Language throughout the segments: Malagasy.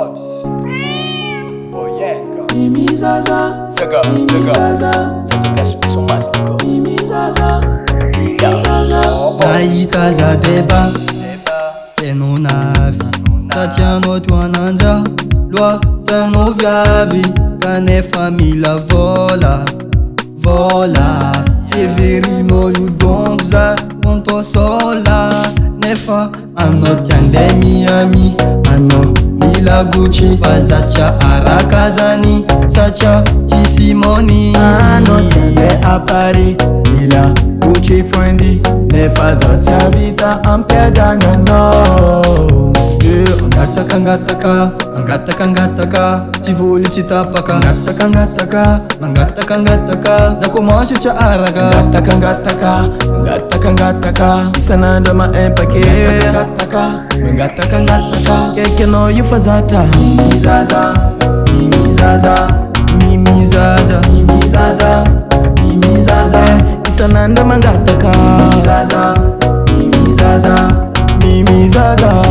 Bobs Boyenka Mimi Zaza Zaga Zaza são mais nigga Mimi Zaza Nahita za deba teno navy satianao toananja loatsanao viavy kanefa mila vola heverinao io donko za onto sola nefa anao tiande miami anao mila Gucci fa satria araka zany satria tsisy moni anao tiande a Paris mila Gucci Fendi nefa zao tsy avita ampiadagnanao Angataka tsy voly tsy tapaka Angataka za commence tsy araka Angataka isanandro maempake Angataka keke anao io fa zatra Mimi Zaza isanandro mangataka Mimi Zaza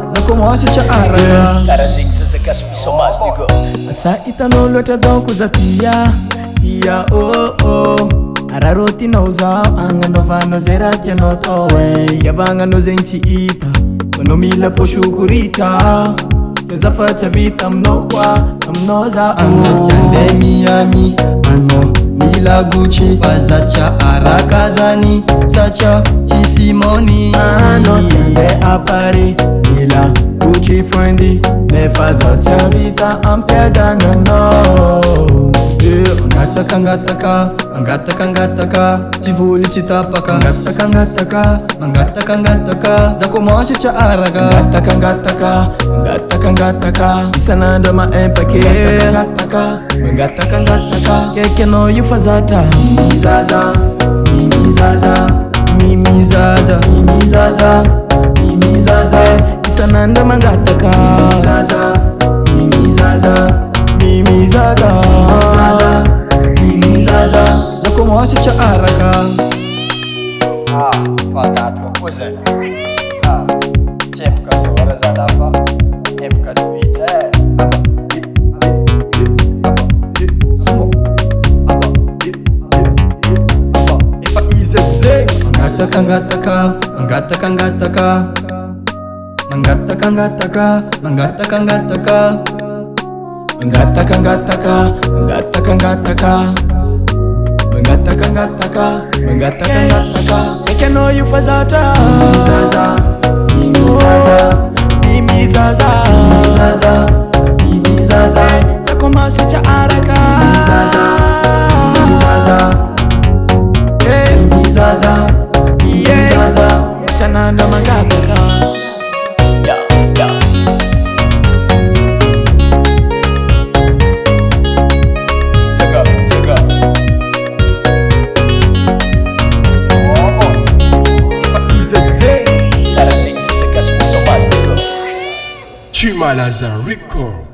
za commence tsy araka Cara zegny zazakasy misao mazy nigga Asa hitanao loatra donko za tia Araro tinao zao agnanaovanao zay raha tianao tao Iavagnanao zegny tsy hita Anao mila poshokorita Za fa tsy avita aminao koa aminao za Anao tiande miami anao mila Gucci fa satria araka zany satria tsisy moni Anao tiande a Paris mila Gucci Fendi nefa zao tsy avita ampiadagnanao Angataka tsy voly tsy tapaka Angataka za commence tsy araka Angataka isanandro maempake Angataka keke anao io fa zatra Mimi Zaza isanandro mangataka Mimi Zaza za commence tsy araka Fantatiko koa zay Tempoka sora zalafa Tempoka tovitsy Efa izy zay Angataka keke anao io fa zatra Mimi Zaza za commence tsy araka Mimi Zaza isanandro mangataka Chimalaza Record.